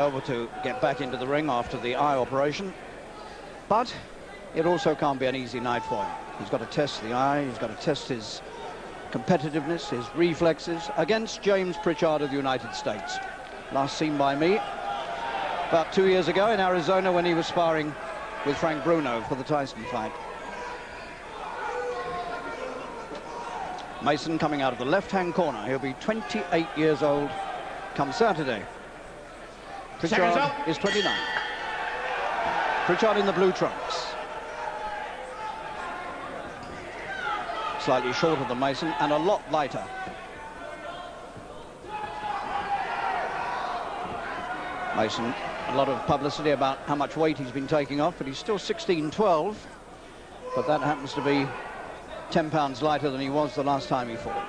able to get back into the ring after the eye operation, but it also can't be an easy night for him. He's got to test the eye, he's got to test his competitiveness, his reflexes against James Pritchard of the United States. Last seen by me about 2 years ago in Arizona when he was sparring with Frank Bruno for the Tyson fight. Mason coming out of the left-hand corner. He'll be 28 years old come Saturday. Pritchard is 29. Pritchard in the blue trunks. Slightly shorter than Mason and a lot lighter. Mason, a lot of publicity about how much weight he's been taking off, but he's still 16-12. But that happens to be 10 pounds lighter than he was the last time he fought.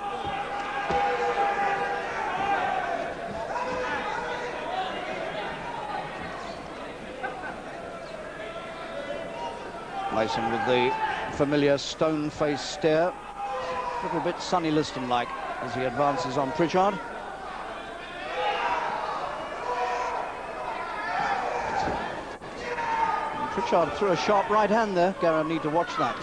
Mason with the familiar stone-faced stare, a little bit Sonny Liston-like as he advances on Pritchard. And Pritchard threw a sharp right hand there. Gareth need to watch that.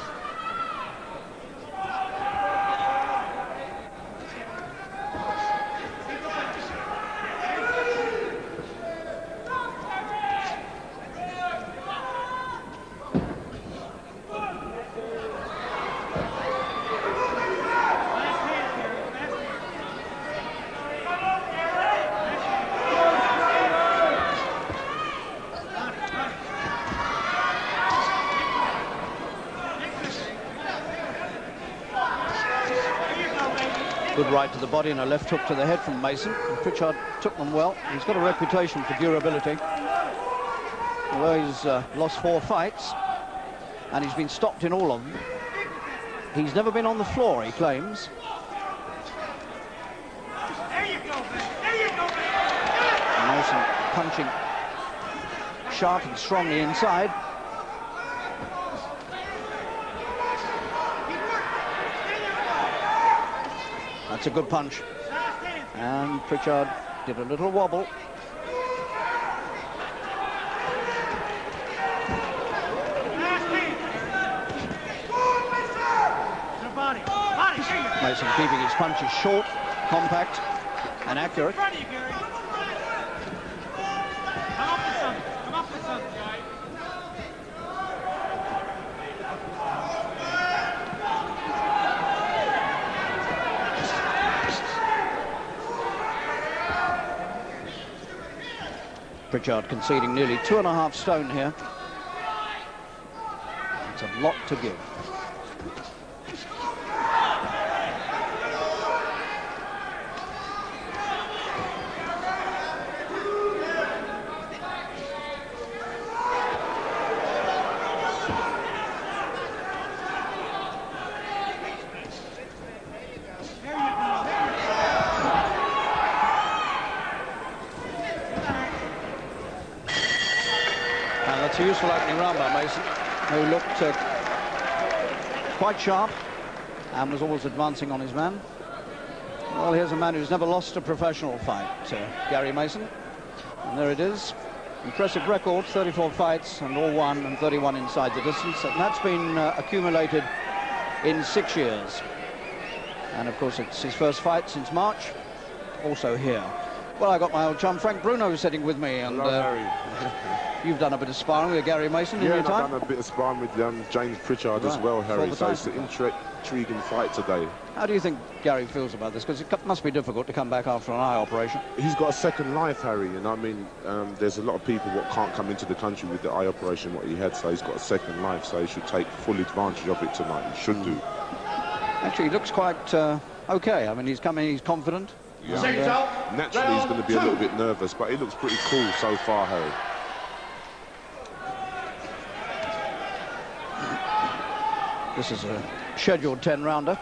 Good right to the body and a left hook to the head from Mason. And Pritchard took them well. He's got a reputation for durability. Although he's lost 4 fights, and he's been stopped in all of them. He's never been on the floor, he claims. There you go, man. There you go, man. Mason punching sharp and strongly inside. That's a good punch. And Pritchard did a little wobble. Mason keeping his punches short, compact, and accurate. Come up with something, guy. Pritchard conceding nearly 2.5 stone here. It's a lot to give. A useful opening round by Mason, who looked quite sharp and was always advancing on his man. Well, here's a man who's never lost a professional fight, Gary Mason. And there it is. Impressive record, 34 fights and all won, and 31 inside the distance. And that's been accumulated in 6 years. And of course, it's his first fight since March, also here. Well, I got my old chum Frank Bruno sitting with me, and you've done a bit of sparring with Gary Mason in your time? Yeah, I've done a bit of sparring with James Pritchard as well, Harry. So it's an intriguing fight today. How do you think Gary feels about this? Because it must be difficult to come back after an eye operation. He's got a second life, Harry, and I mean, there's a lot of people that can't come into the country with the eye operation what he had, so he's got a second life, so he should take full advantage of it tonight. He should do. Actually, he looks quite okay. I mean, he's coming, he's confident. Yeah. Naturally, he's going to be a little bit nervous, but he looks pretty cool so far, Harry. This is a scheduled 10-rounder.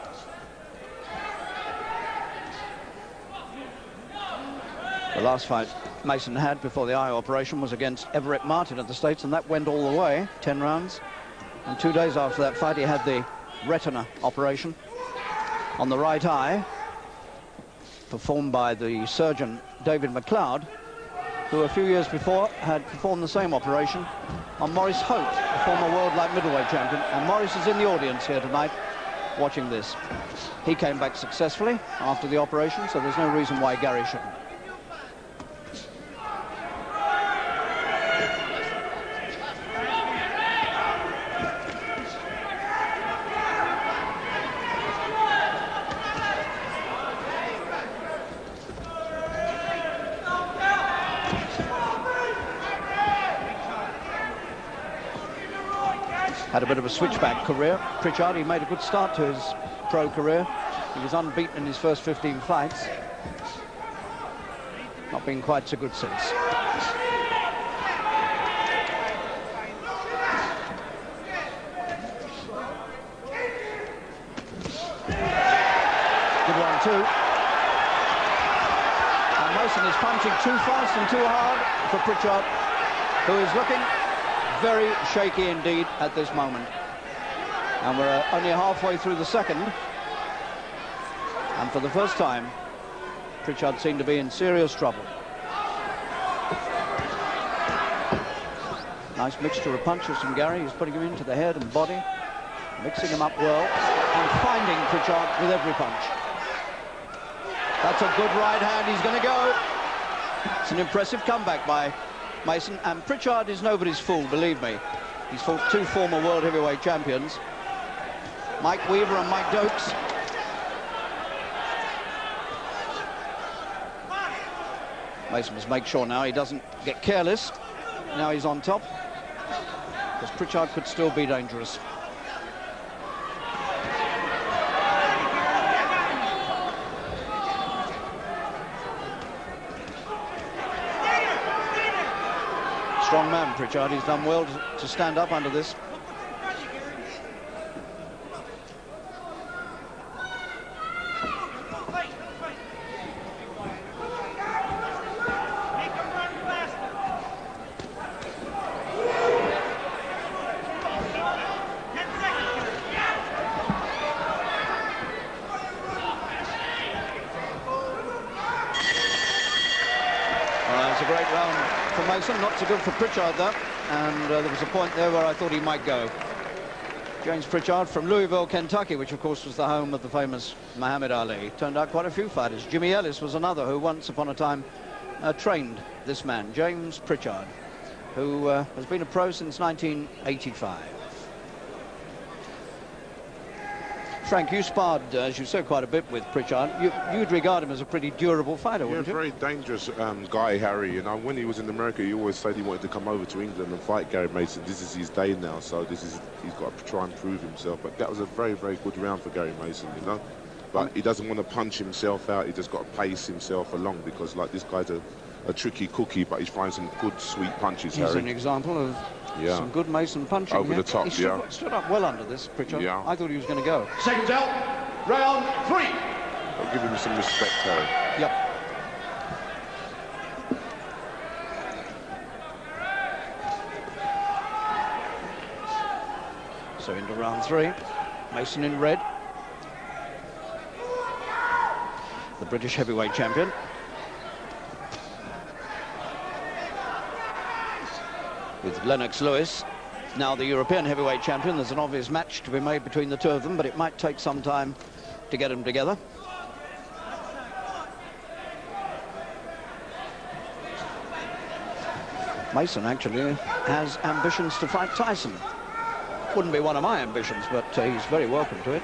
The last fight Mason had before the eye operation was against Everett Martin of the States, and that went all the way, 10 rounds. And 2 days after that fight, he had the retina operation on the right eye, performed by the surgeon David McLeod, who a few years before had performed the same operation on Maurice Holt, a former world light middleweight champion. And Maurice is in the audience here tonight watching this. He came back successfully after the operation, so there's no reason why Gary shouldn't. Had a bit of a switchback career. Pritchard, he made a good start to his pro career. He was unbeaten in his first 15 fights. Not been quite so good since. Good one too. And Mason is punching too fast and too hard for Pritchard, who is looking very shaky indeed at this moment. And we're only halfway through the second. And for the first time, Pritchard seemed to be in serious trouble. Nice mixture of punches from Gary. He's putting him into the head and body, mixing him up well, and finding Pritchard with every punch. That's a good right hand. He's going to go. It's an impressive comeback by Mason, and Pritchard is nobody's fool, believe me. He's fought two former world heavyweight champions, Mike Weaver and Mike Dokes. Mason must make sure now he doesn't get careless. Now he's on top, because Pritchard could still be dangerous. Strong man, Pritchard. He's done well to stand up under this. It's a great round for Mason, not so good for Pritchard though, and there was a point there where I thought he might go. James Pritchard from Louisville, Kentucky, which of course was the home of the famous Muhammad Ali. Turned out quite a few fighters. Jimmy Ellis was another who once upon a time trained this man, James Pritchard, who has been a pro since 1985. Frank, you sparred, as you said, quite a bit with Pritchard. You'd regard him as a pretty durable fighter, wouldn't you? Yeah, very dangerous guy, Harry. You know, when he was in America, he always said he wanted to come over to England and fight Gary Mason. This is his day now, so he's got to try and prove himself. But that was a very, very good round for Gary Mason, you know. But he doesn't want to punch himself out. He just got to pace himself along, because, like, this guy's a tricky cookie, but he's finding some good, sweet punches, He's Harry. an example of some good Mason punching. Over the top, he stood up well under this, Pritchard. Yeah. I thought he was going to go. Seconds out, round 3. I'll give him some respect, Harry. Yep. So into round 3. Mason in red. The British heavyweight champion. With Lennox Lewis, now the European heavyweight champion. There's an obvious match to be made between the two of them, but it might take some time to get them together. Mason actually has ambitions to fight Tyson. Wouldn't be one of my ambitions, but he's very welcome to it.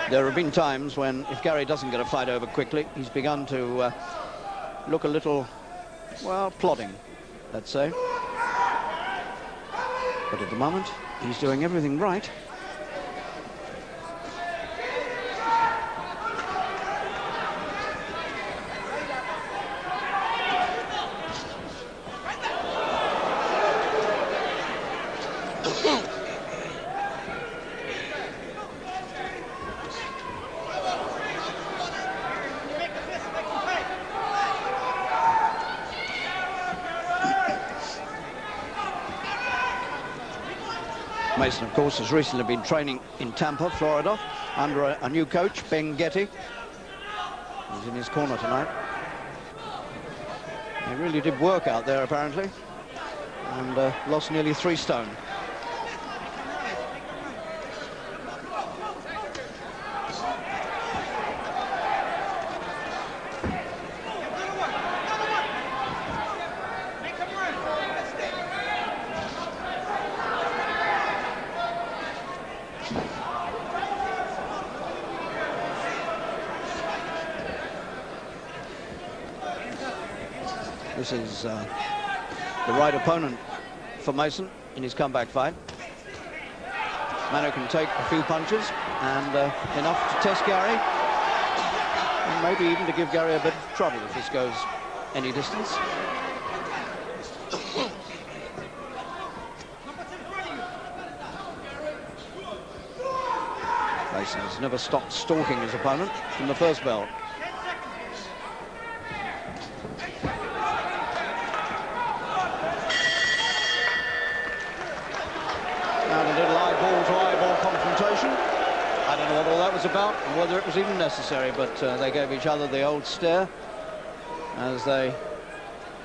There have been times when, if Gary doesn't get a fight over quickly, he's begun to look a little, well, plodding, let's say. But at the moment, he's doing everything right. Mason, of course, has recently been training in Tampa, Florida, under a new coach, Ben Getty. He's in his corner tonight. He really did work out there, apparently, and lost nearly 3 stone. This is the right opponent for Mason in his comeback fight. Man who can take a few punches and enough to test Gary, and maybe even to give Gary a bit of trouble if this goes any distance. Mason has never stopped stalking his opponent from the first bell. I don't know what all that was about and whether it was even necessary, but they gave each other the old stare as they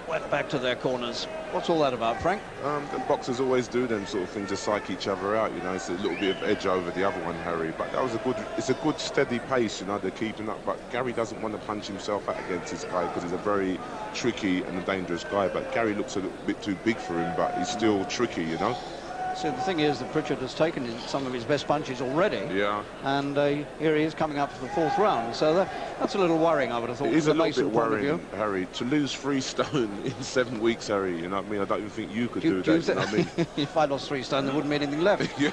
went back to their corners. What's all that about, Frank? The boxers always do them sort of things to psych each other out, you know. It's a little bit of edge over the other one, Harry, but that was it's a good steady pace, you know, they're keeping up. But Gary doesn't want to punch himself out against this guy because he's a very tricky and a dangerous guy. But Gary looks a little bit too big for him, but he's still tricky, you know. So the thing is that Pritchard has taken some of his best punches already. Yeah. And here he is coming up for the 4th round. So that's a little worrying, I would have thought. It is a little Mason bit worrying, Harry. To lose 3 stone in 7 weeks, Harry, you know what I mean? I don't even think you could do that, you know what I mean? If I lost 3 stone, there wouldn't be anything left. Yeah,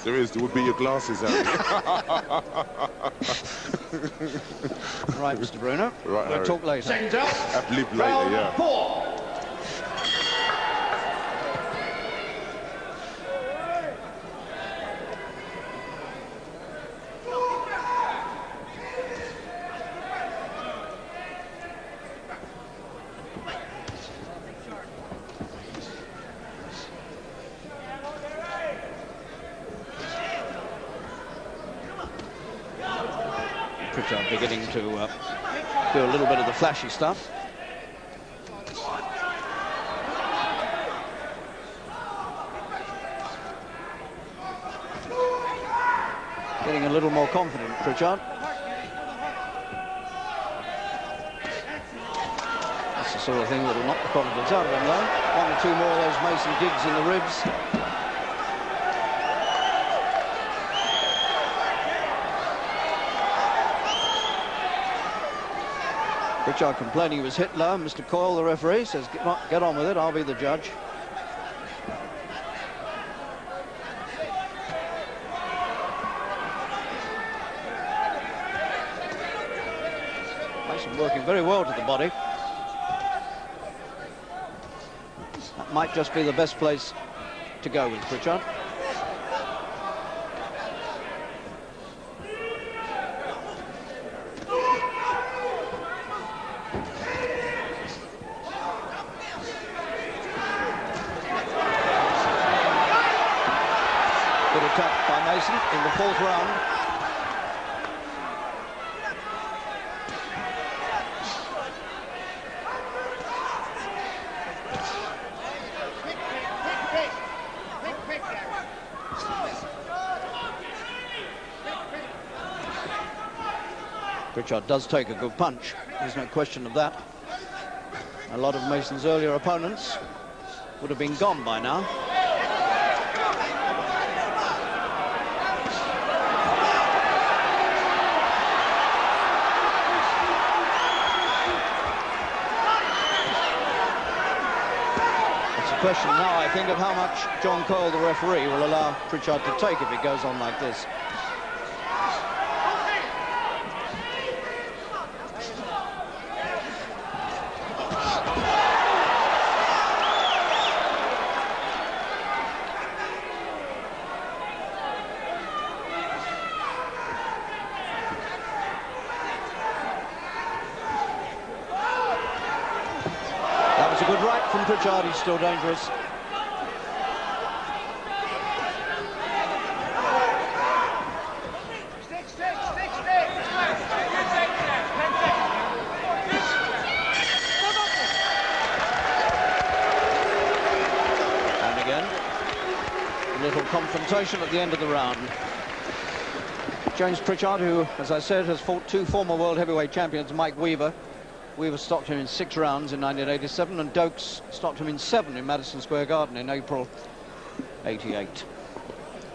there is. There would be your glasses, Harry. Right, Mr. Bruno. Right, we'll talk later. Have lived later, yeah. 4. Pritchard beginning to do a little bit of the flashy stuff. Getting a little more confident, Pritchard. That's the sort of thing that will knock the confidence out of him, though. 1 or 2 more of those Mason gigs in the ribs. Pritchard complaining he was hit low. Mr. Coyle, the referee, says, get on with it, I'll be the judge. Mason working very well to the body. That might just be the best place to go with Pritchard. In the 4th round. Pritchard does take a good punch, there's no question of that. A lot of Mason's earlier opponents would have been gone by now. Question now, I think, of how much John Coyle, the referee, will allow Pritchard to take if it goes on like this. That was a good right from Pritchard. He's still dangerous. confrontation at the end of the round. James Pritchard, who, as I said, has fought two former world heavyweight champions, Mike Weaver. Weaver stopped him in 6 rounds in 1987, and Dokes stopped him in 7 in Madison Square Garden in April '88.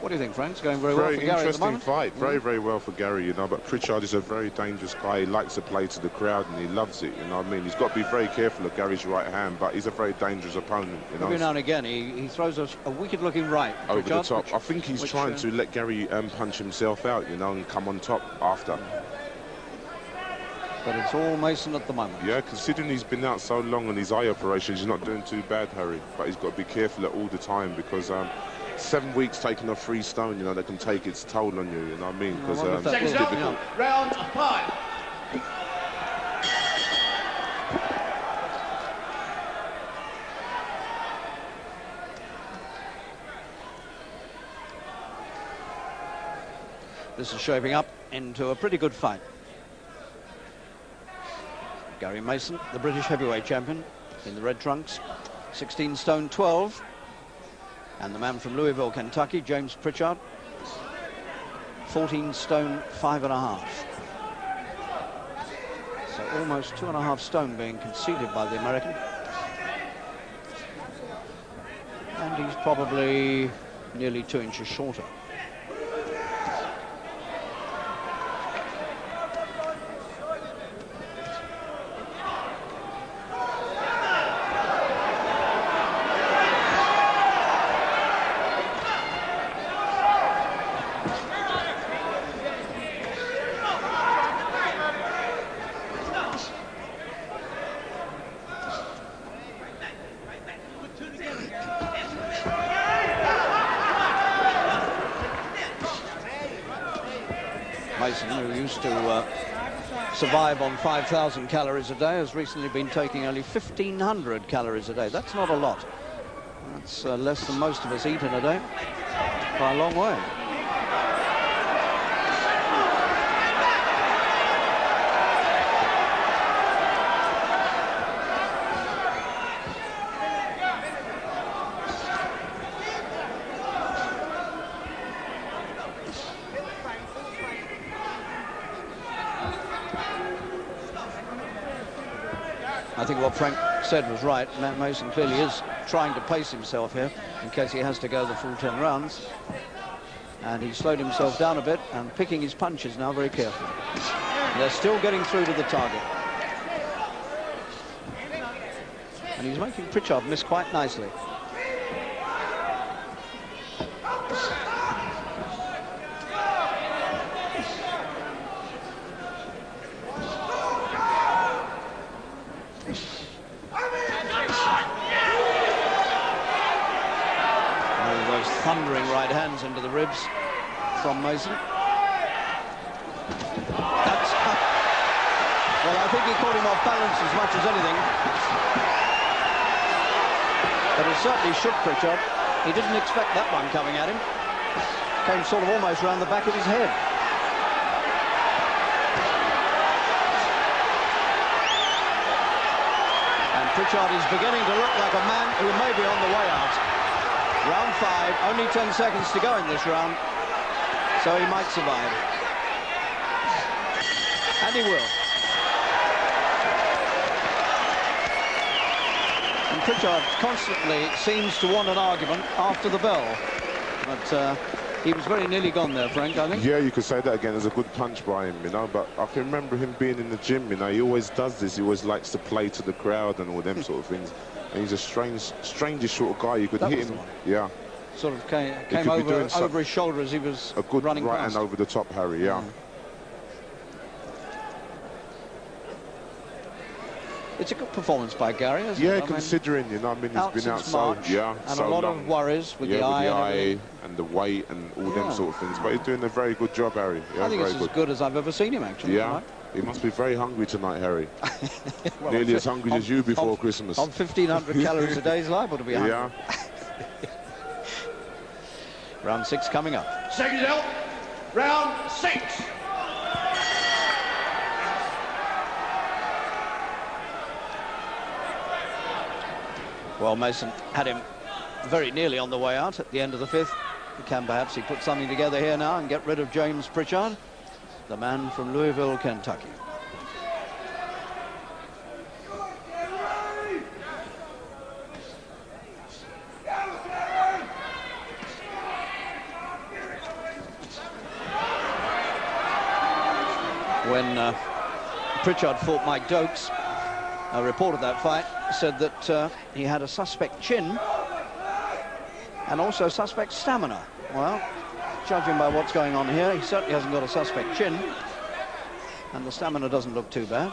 What do you think, Frank? It's going very well for Gary at the moment. Very interesting fight. Very, very well for Gary, you know. But Pritchard is a very dangerous guy. He likes to play to the crowd, and he loves it, you know what I mean? He's got to be very careful of Gary's right hand, but he's a very dangerous opponent, you know. Every now and again, he throws a wicked-looking right. Over Pritchard, the top. I think he's trying to let Gary punch himself out, you know, and come on top after. But it's all Mason at the moment. Yeah, considering he's been out so long on his eye operations, he's not doing too bad, Harry. But he's got to be careful at all the time, because 7 weeks taking off 3 stone, you know, that can take its toll on you, you know what I mean? Because it's difficult. Round 5. This is shaping up into a pretty good fight. Gary Mason, the British heavyweight champion, in the red trunks, 16 stone 12. And the man from Louisville, Kentucky, James Pritchard, 14 stone 5.5. So almost 2.5 stone being conceded by the American. And he's probably nearly 2 inches shorter. Mason, who used to survive on 5,000 calories a day, has recently been taking only 1,500 calories a day. That's not a lot. That's less than most of us eat in a day, by a long way. I think what Frank said was right. Matt Mason clearly is trying to pace himself here in case he has to go the full 10 rounds. And he slowed himself down a bit and picking his punches now very carefully. And they're still getting through to the target. And he's making Pritchard miss quite nicely. Thundering right hands into the ribs from Mason. That's well, I think he caught him off balance as much as anything. But it certainly shook Pritchard. He didn't expect that one coming at him. Came sort of almost round the back of his head. And Pritchard is beginning to look like a man who may be on the way out. Round 5, only 10 seconds to go in this round, so he might survive. And he will. And Pritchard constantly seems to want an argument after the bell. But he was very nearly gone there, Frank, I think. Yeah, you could say that again. There's a good punch by him, you know, but I can remember him being in the gym, you know, he always does this. He always likes to play to the crowd and all them sort of things. And he's a strangest sort of guy. You could hit him. Yeah. Sort of came over his shoulder as he was a good running right past. hand over the top, Harry. Yeah. It's a good performance by Gary, isn't it? Yeah, considering, you know, I mean, he's been out so, and so a lot long. of worries with the eye and the weight and all them sort of things. But he's doing a very good job, Harry. Yeah, I think it's as good as I've ever seen him, actually. Yeah. Right? He must be very hungry tonight, Harry. Well, nearly as hungry as you before Christmas. On 1,500 calories a day, he's liable to be hungry. Yeah. Round 6 coming up. Seconds out. Round 6. Well, Mason had him very nearly on the way out at the end of the 5th. Can perhaps he put something together here now and get rid of James Pritchard, the man from Louisville, Kentucky. When Pritchard fought Mike Dokes, a report of that fight said that he had a suspect chin and also suspect stamina. Well, judging by what's going on here, he certainly hasn't got a suspect chin, and the stamina doesn't look too bad.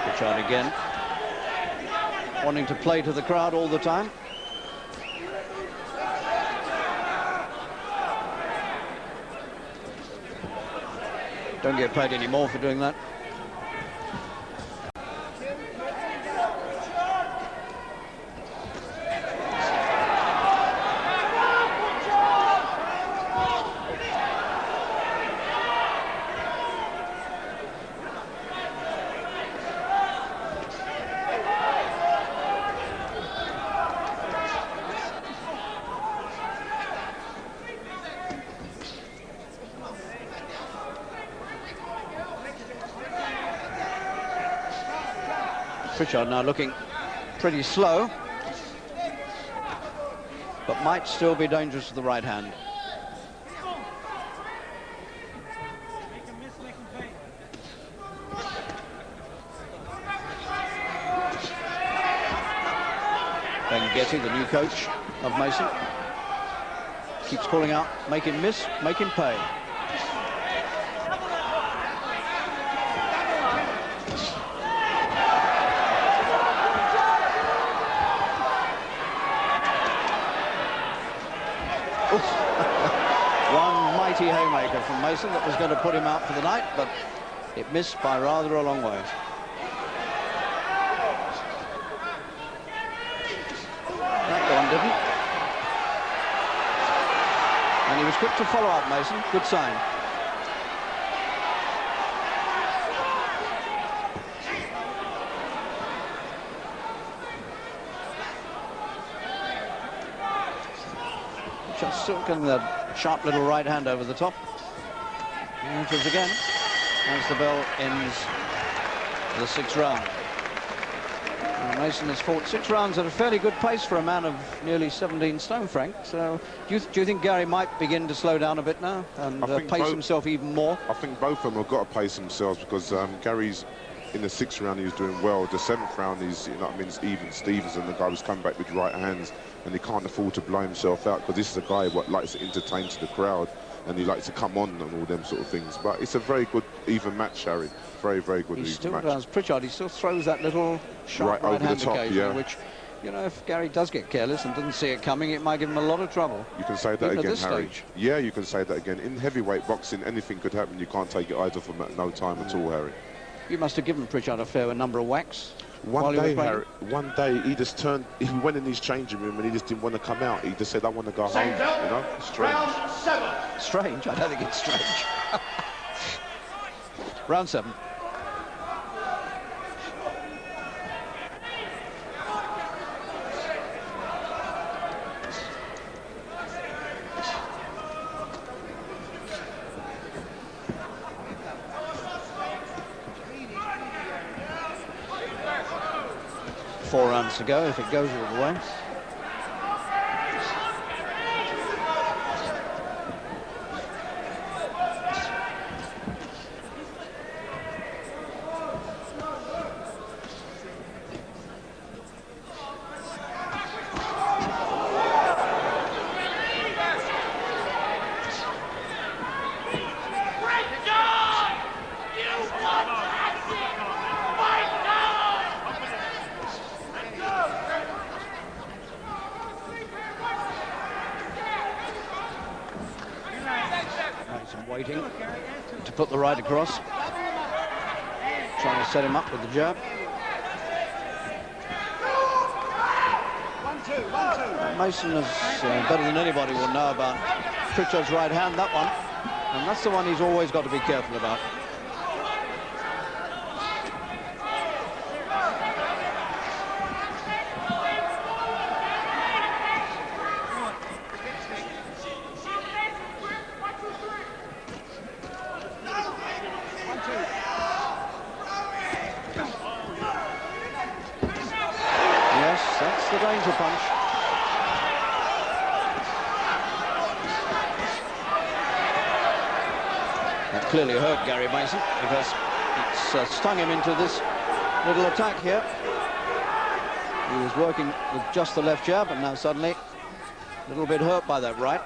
Pritchard again, wanting to play to the crowd all the time. Don't get paid any more for doing that. Pritchard now looking pretty slow, but might still be dangerous with the right hand. Ben Getty, the new coach of Mason, keeps calling out, make him miss, make him pay. One mighty haymaker from Mason that was going to put him out for the night, but it missed by rather a long way. That one didn't. And he was quick to follow up, Mason. Good sign. Just still getting that sharp little right hand over the top. And it is again as the bell ends the 6th round. And Mason has fought 6 rounds at a fairly good pace for a man of nearly 17 stone, Frank. So do you think Gary might begin to slow down a bit now and pace himself even more? I think both of them have got to pace themselves, because Gary's in the 6th round he was doing well. The 7th round he's, you know what I mean, it's even Stevens, and the guy was coming back with right hands, and he can't afford to blow himself out, because this is a guy what likes to entertain to the crowd, and he likes to come on and all them sort of things. But it's a very good even match, Harry. Very, very good even match. He still does. Pritchard, he still throws that little sharp right hand occasionally, yeah. Which, you know, if Gary does get careless and doesn't see it coming, it might give him a lot of trouble. You can say that again, Harry. Stage. Yeah, you can say that again. In heavyweight boxing, anything could happen. You can't take your eyes off him at no time at all, Harry. You must have given Pritchard a fair number of whacks. One day, Harry, one day he just turned, he went in his changing room and he just didn't want to come out. He just said, I want to go home, you know? Strange. Round 7. Strange? I don't think it's strange. Round 7. Four rounds to go if it goes all the way. Waiting to put the right across, trying to set him up with the jab. 1-2. Mason is better than anybody will know about Pritchard's right hand. That one And that's the one he's always got to be careful about. Yes, that's the danger punch. That clearly hurt Gary Mason because it's stung him into this little attack here. He was working with just the left jab and now suddenly a little bit hurt by that right.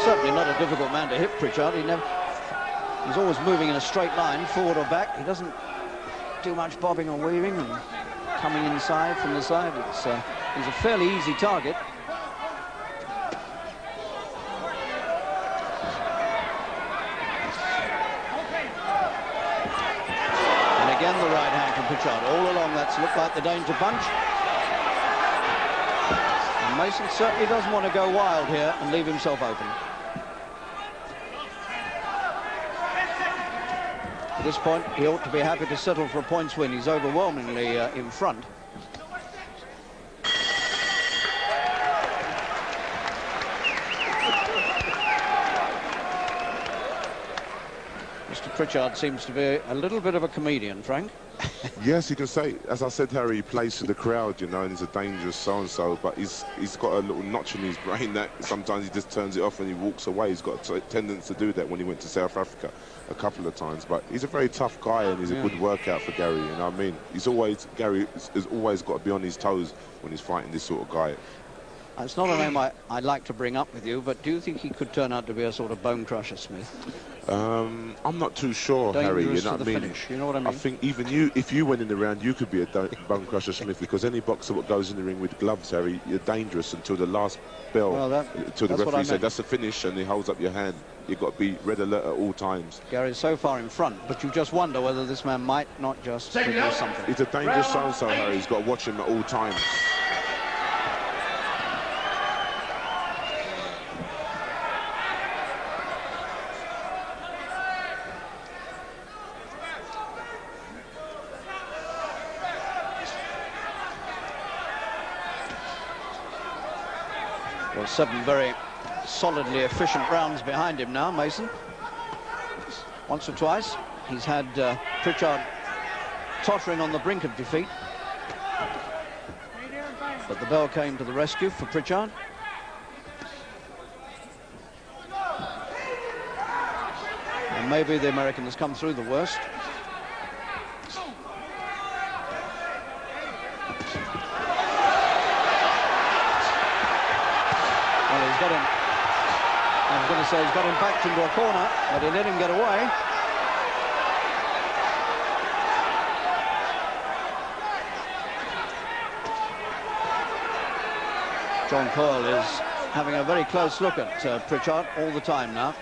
Certainly not a difficult man to hit, Pritchard. He's always moving in a straight line, forward or back. He doesn't do much bobbing or weaving and coming inside from the side. He's a fairly easy target. And again the right hand from Pritchard. All along that's looked like the danger punch. And Mason certainly doesn't want to go wild here and leave himself open. At this point, he ought to be happy to settle for a points win. He's overwhelmingly in front. Mr. Pritchard seems to be a little bit of a comedian, Frank. Yes, you can say, as I said, Harry, he plays to the crowd, you know, and he's a dangerous so-and-so, but he's got a little notch in his brain that sometimes he just turns it off and he walks away. He's got a tendency to do that when he went to South Africa a couple of times, but he's a very tough guy and he's a good workout for Gary, you know what I mean? Gary has always got to be on his toes when he's fighting this sort of guy. It's not a name I'd like to bring up with you, but do you think he could turn out to be a sort of bone crusher, Smith? I'm not too sure, Harry, you know what I mean? Finish, you know what I mean? I think even you, if you went in the round, you could be a bone crusher, Smith, because any boxer that goes in the ring with gloves, Harry, you're dangerous until the last bell, until the referee said that's a finish and he holds up your hand. You've got to be red alert at all times. Gary's so far in front, but you just wonder whether this man might not just produce something. He's a dangerous so-and-so, Harry. He's got to watch him at all times. Well, 7 very solidly efficient rounds behind him now, Mason. Once or twice, he's had Pritchard tottering on the brink of defeat. But the bell came to the rescue for Pritchard. And maybe the American has come through the worst. Well, he's got him. I was going to say he's got him backed into a corner, but he let him get away. John Coyle is having a very close look at Pritchard all the time now.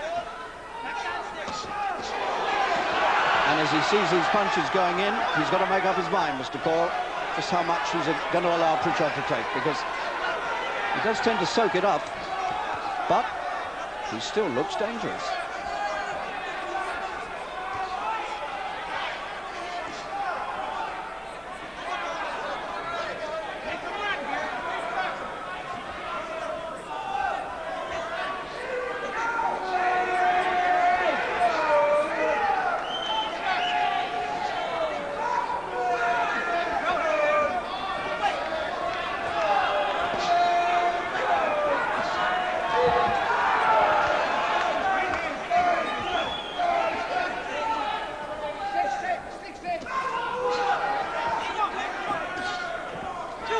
And as he sees these punches going in, he's got to make up his mind, Mr. Coyle, just how much he's going to allow Pritchard to take, because he does tend to soak it up, but he still looks dangerous.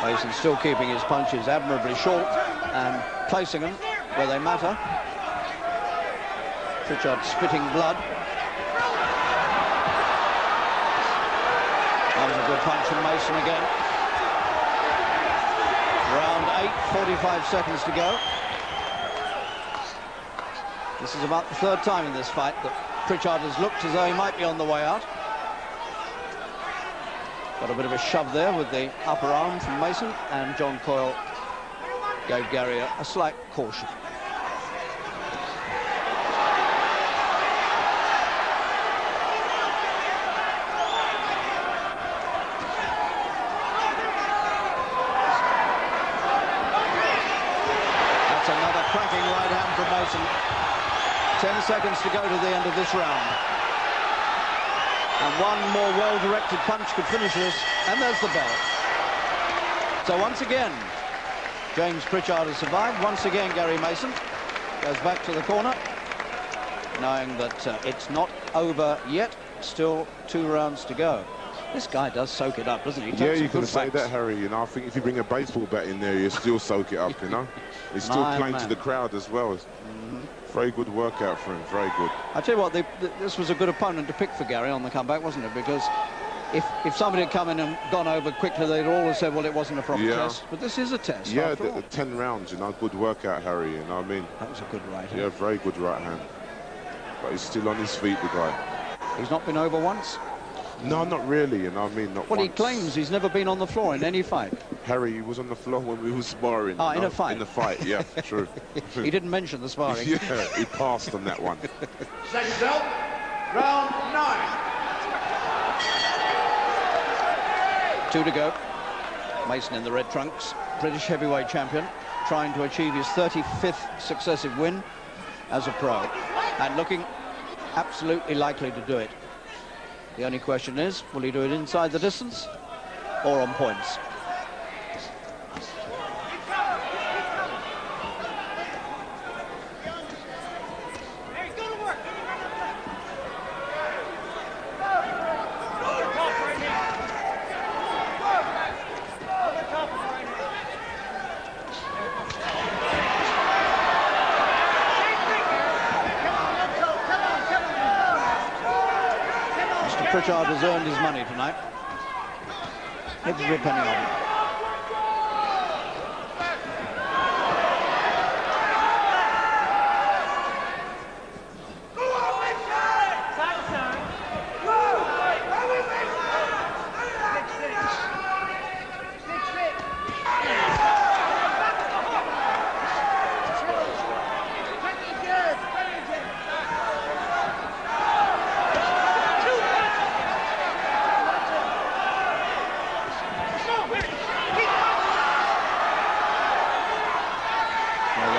Mason's still keeping his punches admirably short and placing them where they matter. Pritchard spitting blood. That was a good punch from Mason again. Round 8. 45 seconds to go. This is about the third time in this fight that Pritchard has looked as though he might be on the way out. Got a bit of a shove there with the upper arm from Mason, and John Coyle gave Gary a slight caution. That's another cracking right hand from Mason. 10 seconds to go to the end of this round. And one more well-directed punch could finish this, and there's the bell. So once again, James Pritchard has survived. Once again, Gary Mason goes back to the corner, knowing that it's not over yet. Still 2 rounds to go. This guy does soak it up, doesn't he? Yeah, you can say that, Harry. You know, I think if you bring a baseball bat in there, you still soak it up, you know. He's still playing to the crowd as well. Very good workout for him, very good. I tell you what, this was a good opponent to pick for Gary on the comeback, wasn't it? Because if somebody had come in and gone over quickly, they'd always said, well, it wasn't a proper test. But this is a test. Yeah, the 10 rounds, you know, good workout, Harry, you know what I mean? That was a good right hand. Yeah, very good right hand. But he's still on his feet, the guy. He's not been over once? No, not really, you know what I mean? Not well, once. He claims he's never been on the floor in any fight. Harry, he was on the floor when we were sparring. Ah, in a fight? In a fight, yeah, true. He didn't mention the sparring. Yeah, he passed on that one. Second belt, round 9. 2 to go. Mason in the red trunks, British heavyweight champion, trying to achieve his 35th successive win as a pro, and looking absolutely likely to do it. The only question is, will he do it inside the distance or on points? Pritchard has earned his money tonight. Every penny of it.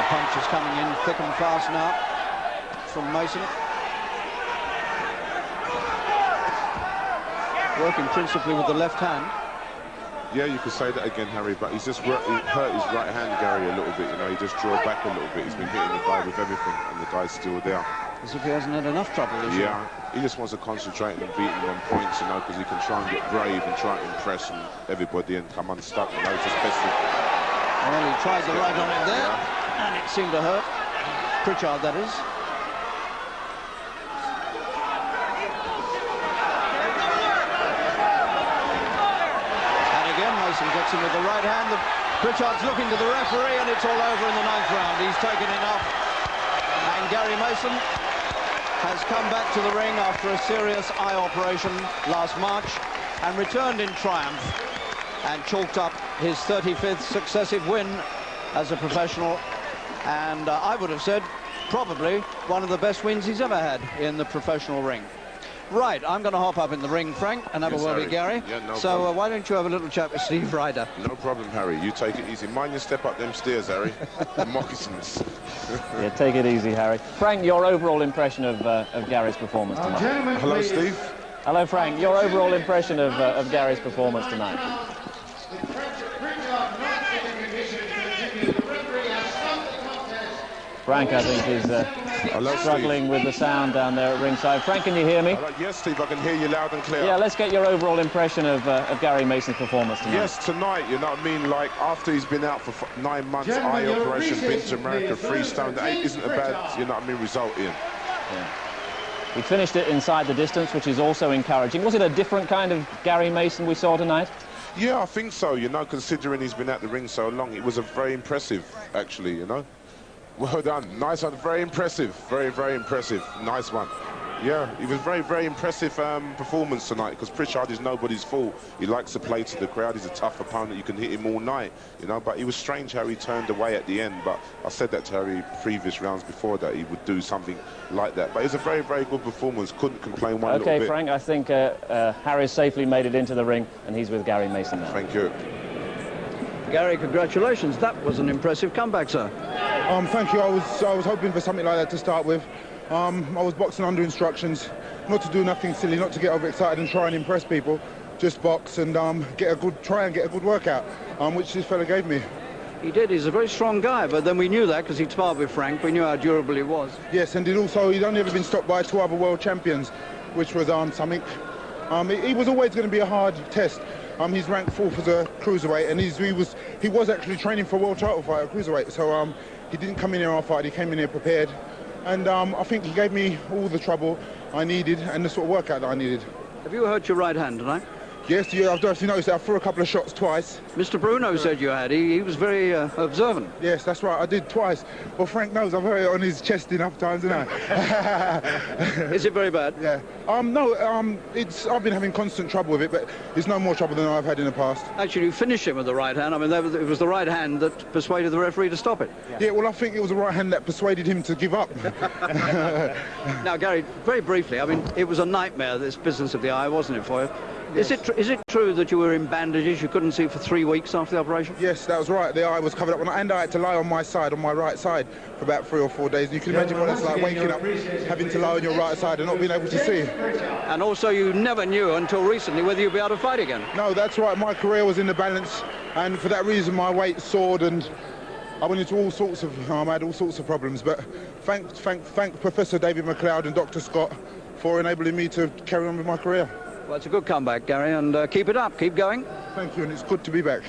Punches coming in thick and fast now from Mason. Working principally with the left hand. Yeah, you could say that again, Harry, but he's just hurt his right hand, Gary, a little bit, you know. He just drew back a little bit. He's been hitting the guy with everything, and the guy's still there. As if he hasn't had enough trouble this year. Yeah, he just wants to concentrate and beat him on points, you know, because he can try and get brave and try and impress and everybody and come unstuck, you know. Just best to... Well, he tried the right on it there. Yeah. And it seemed to hurt. Pritchard, that is. And again, Mason gets him with the right hand. Pritchard's looking to the referee, and it's all over in the 9th round. He's taken enough. And Gary Mason has come back to the ring after a serious eye operation last March and returned in triumph and chalked up his 35th successive win as a professional. And I would have said probably one of the best wins he's ever had in the professional ring. Right, I'm going to hop up in the ring, Frank, and have a word with Gary. Yeah, no so problem. Why don't you have a little chat with Steve Ryder? No problem, Harry. You take it easy. Mind you step up them stairs, Harry. The moccasins. Yeah, take it easy, Harry. Frank, your overall impression of Gary's performance tonight? Hello, Steve. Hello, Frank. Your overall impression of Gary's performance tonight? Frank, I think, is struggling with the sound down there at ringside. Frank, can you hear me? Yes, Steve, I can hear you loud and clear. Yeah, let's get your overall impression of Gary Mason's performance tonight. Yes, tonight, you know what I mean? Like, after he's been out for 9 months, eye operation, been to America, 3 stone, that isn't a bad, you know what I mean, result, Ian. Yeah. He finished it inside the distance, which is also encouraging. Was it a different kind of Gary Mason we saw tonight? Yeah, I think so, you know, considering he's been at the ring so long. It was a very impressive, actually, you know. Well done. Nice one. Very impressive. Very, very impressive. Nice one. Yeah, it was very, very impressive performance tonight, because Pritchard is nobody's fault. He likes to play to the crowd. He's a tough opponent. You can hit him all night, you know, but it was strange how he turned away at the end. But I said that to Harry previous rounds before, that he would do something like that. But it was a very, very good performance. Couldn't complain one little bit. Okay, Frank, I think Harry's safely made it into the ring, and he's with Gary Mason now. Thank you. Gary, congratulations. That was an impressive comeback, sir. Thank you. I was hoping for something like that to start with. I was boxing under instructions, not to do nothing silly, not to get overexcited and try and impress people. Just box and try and get a good workout, which this fella gave me. He did. He's a very strong guy, but then we knew that because he sparred with Frank. We knew how durable he was. Yes, and he'd only ever been stopped by 2 other world champions, which was something. He was always going to be a hard test. He's ranked 4th as a cruiserweight, and he was actually training for a world title fight at cruiserweight. So he didn't come in here our fight. He came in here prepared, and I think he gave me all the trouble I needed and the sort of workout that I needed. Have you hurt your right hand tonight? Yes, yeah, I've actually noticed that. I threw a couple of shots twice. Mr. Bruno said you had. He was very observant. Yes, that's right. I did twice. Well, Frank knows I'm very on his chest enough times, isn't I? Is it very bad? Yeah. No. I've been having constant trouble with it, but it's no more trouble than I've had in the past. Actually, you finished him with the right hand. I mean, it was the right hand that persuaded the referee to stop it. Yeah. Well, I think it was the right hand that persuaded him to give up. Now, Gary, very briefly, I mean, it was a nightmare, this business of the eye, wasn't it, for you? Yes. Is it true that you were in bandages? You couldn't see for 3 weeks after the operation? Yes, that was right. The eye was covered up, and I had to lie on my side, on my right side, for about 3 or 4 days. And you can imagine what it's like waking up, having to lie on your right side and not being able to see. And also, you never knew until recently whether you'd be able to fight again. No, that's right. My career was in the balance, and for that reason, my weight soared, and I went into all sorts of. I had all sorts of problems. But thank Professor David McLeod and Dr. Scott for enabling me to carry on with my career. Well, it's a good comeback, Gary, and keep it up. Keep going. Thank you, and it's good to be back.